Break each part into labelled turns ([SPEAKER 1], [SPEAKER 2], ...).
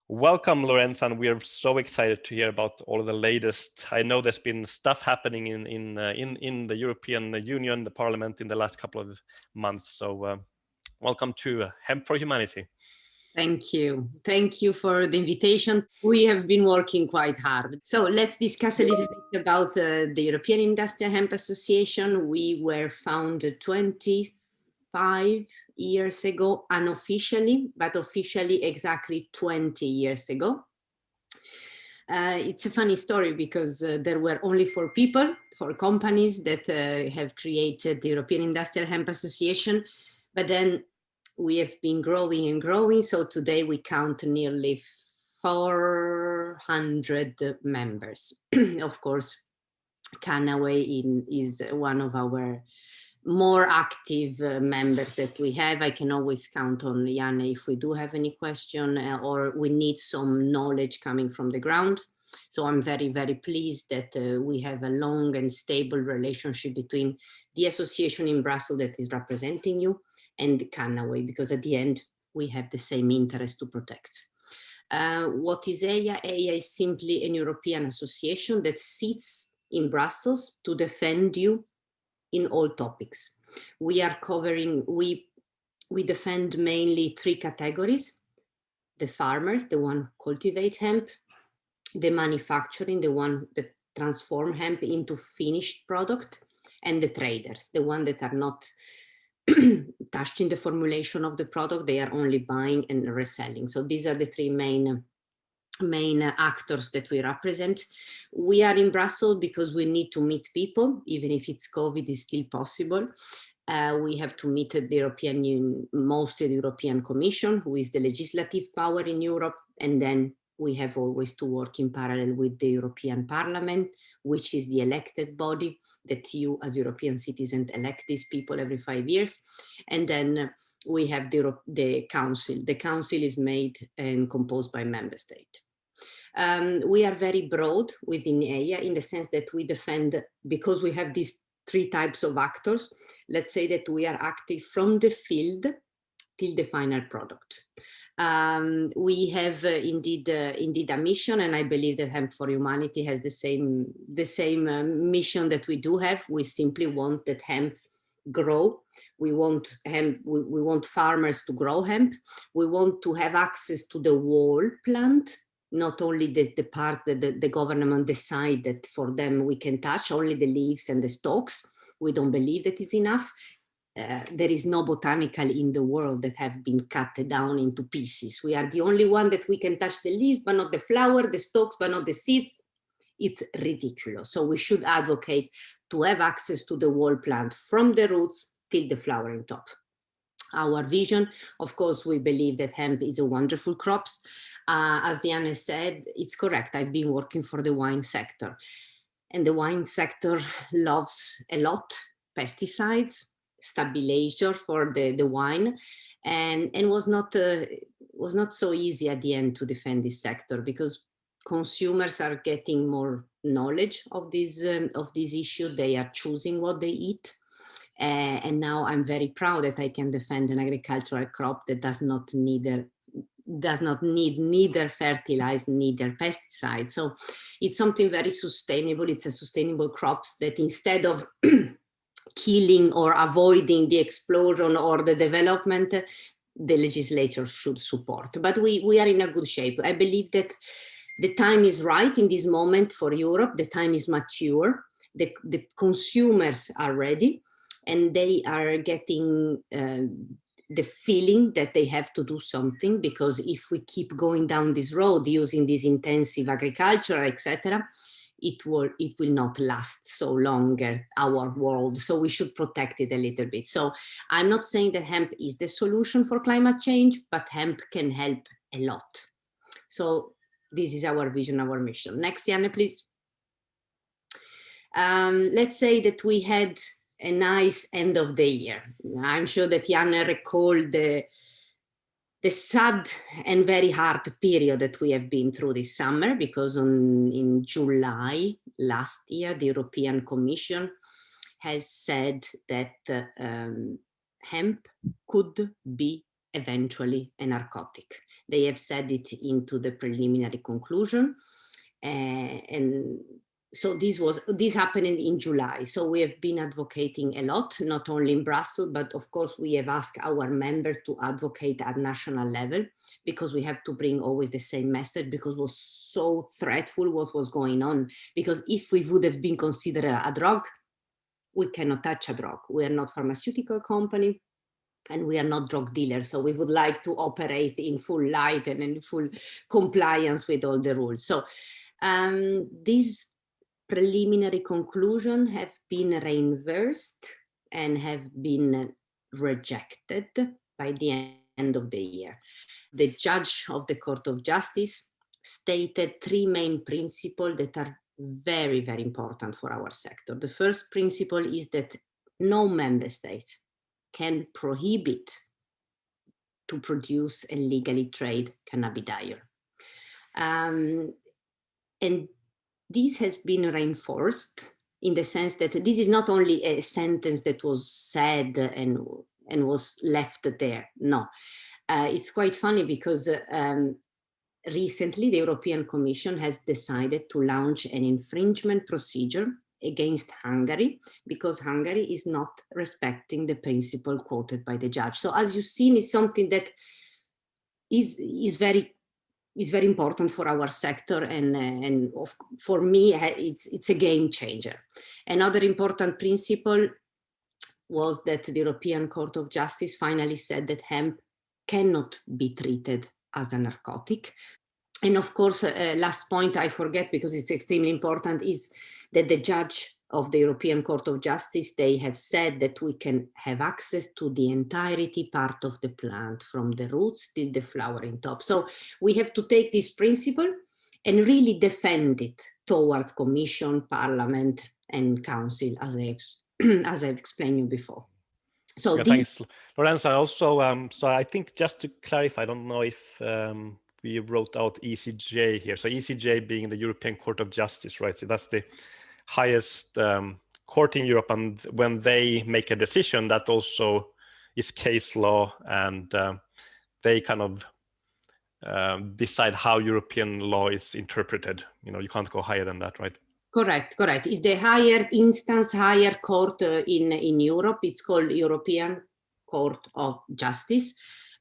[SPEAKER 1] Welcome, Lorenza, and we are so excited to hear about all of the latest. I know there's been stuff happening in the European Union, the Parliament, in the last couple of months. So, welcome to Hemp for Humanity.
[SPEAKER 2] Thank you. Thank you for the invitation. We have been working quite hard. So let's discuss a little bit about the European Industrial Hemp Association. We were founded 25 years ago, unofficially, but officially exactly 20 years ago. It's a funny story because there were only 4 people, 4 companies that have created the European Industrial Hemp Association, but then we have been growing and growing. So today we count nearly 400 members. Of course, Canaway is one of our more active members that we have. I can always count on Janne if we do have any question or we need some knowledge coming from the ground. So I'm very, very pleased that we have a long and stable relationship between the association in Brussels that is representing you and Canaway, because at the end, we have the same interest to protect. What is EIHA? EIHA is simply an European association that sits in Brussels to defend you in all topics. We are covering, we defend mainly 3 categories: the farmers, the one who cultivate hemp; the manufacturing, the one that transform hemp into finished product; and the traders, the one that are not touched in the formulation of the product, they are only buying and reselling. So these are the 3 main actors that we represent. We are in Brussels because we need to meet people, even if it's COVID, is still possible. We have to meet the European Union, mostly the European Commission, who is the legislative power in Europe, and then we have always to work in parallel with the European Parliament, which is the elected body that you as European citizens elect these people every 5 years. And then we have the Council. The Council is made and composed by member state. We are very broad within EIHA in the sense that we defend, because we have these 3 types of actors, let's say that we are active from the field till the final product. We have indeed a mission, and I believe that Hemp for Humanity has the same mission that we do have. We simply want that hemp grow. We want hemp. We want farmers to grow hemp. We want to have access to the whole plant, not only the part that the government decide that for them we can touch, only the leaves and the stalks. We don't believe that is enough. There is no botanical in the world that have been cut down into pieces. We are the only one that we can touch the leaves, but not the flower, the stalks, but not the seeds. It's ridiculous. So we should advocate to have access to the whole plant from the roots till the flowering top. Our vision, of course, we believe that hemp is a wonderful crop. As Diana said, it's correct. I've been working for the wine sector, and the wine sector loves a lot pesticides, stabilizer for the wine, and was not so easy at the end to defend this sector, because consumers are getting more knowledge of this issue. They are choosing what they eat. And now I'm very proud that I can defend an agricultural crop that does not need neither fertilizer, neither pesticides. So it's something very sustainable. It's a sustainable crops that, instead of killing or avoiding the explosion or the development, the legislature should support. But we are in a good shape. I believe that the time is right in this moment for Europe. The time is mature. The consumers are ready, and they are getting the feeling that they have to do something, because if we keep going down this road using this intensive agriculture, etc., it will not last so longer, our world. So we should protect it a little bit. So I'm not saying that hemp is the solution for climate change, but hemp can help a lot. So this is our vision, our mission. Next, Janne, please. Let's say that we had a nice end of the year. I'm sure that Janne recalled the sad and very hard period that we have been through this summer, because in July last year, the European Commission has said that hemp could be eventually a narcotic. They have said it into the preliminary conclusion. And so this happened in July. So we have been advocating a lot, not only in Brussels, but of course we have asked our members to advocate at national level, because we have to bring always the same message, because it was so threatful what was going on. Because if we would have been considered a drug, we cannot touch a drug. We are not pharmaceutical company, and we are not drug dealers. So we would like to operate in full light and in full compliance with all the rules. So these preliminary conclusions have been reversed and have been rejected by the end of the year. The judge of the Court of Justice stated three main principles that are very, very important for our sector. The first principle is that no member state can prohibit to produce and legally trade cannabidiol. And this has been reinforced in the sense that this is not only a sentence that was said and was left there. No, it's quite funny because recently the European Commission has decided to launch an infringement procedure against Hungary, because Hungary is not respecting the principle quoted by the judge. So as you've seen, it's something that is very important for our sector, and for me, it's a game changer. Another important principle was that the European Court of Justice finally said that hemp cannot be treated as a narcotic. And of course, last point I forget because it's extremely important is that the judge of the European Court of Justice, they have said that we can have access to the entirety part of the plant, from the roots till the flowering top. So we have to take this principle and really defend it towards Commission, Parliament, and Council, as I've explained you before. So
[SPEAKER 1] yeah, thanks, Lorenza. Also, so I think just to clarify, I don't know if we wrote out ECJ here. So ECJ being the European Court of Justice, right? So that's the highest court in Europe, and when they make a decision, that also is case law, and they kind of decide how European law is interpreted. You know, you can't go higher than that, right?
[SPEAKER 2] Correct. It's the higher instance, higher court in Europe. It's called European Court of Justice,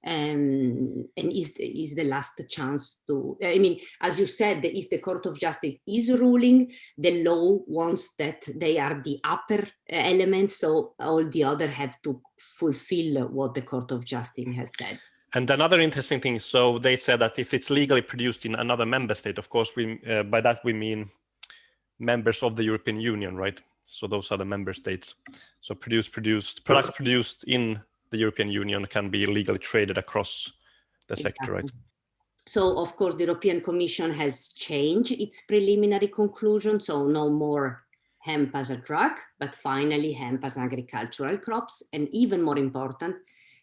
[SPEAKER 2] and is the last chance to. I mean, as you said, if the Court of Justice is ruling, the law wants that they are the upper elements, so all the other have to fulfill what the Court of Justice has said.
[SPEAKER 1] And another interesting thing, so they said that if it's legally produced in another member state, of course, by that we mean members of the European Union, right? So those are the member states. So products produced in the European Union can be legally traded across the sector, right?
[SPEAKER 2] So of course, the European Commission has changed its preliminary conclusion. So no more hemp as a drug, but finally hemp as agricultural crops. And even more important,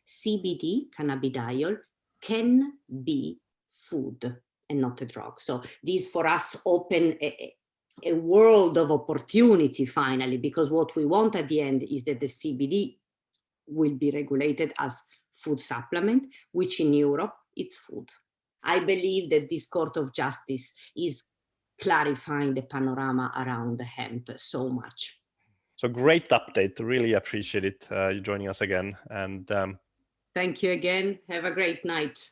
[SPEAKER 2] CBD, cannabidiol, can be food and not a drug. So this for us open a world of opportunity finally, because what we want at the end is that the CBD will be regulated as food supplement, which in Europe it's food. I believe that this Court of Justice is clarifying the panorama around the hemp so much.
[SPEAKER 1] So great update. Really appreciate it. You joining us again. And
[SPEAKER 2] thank you again. Have a great night.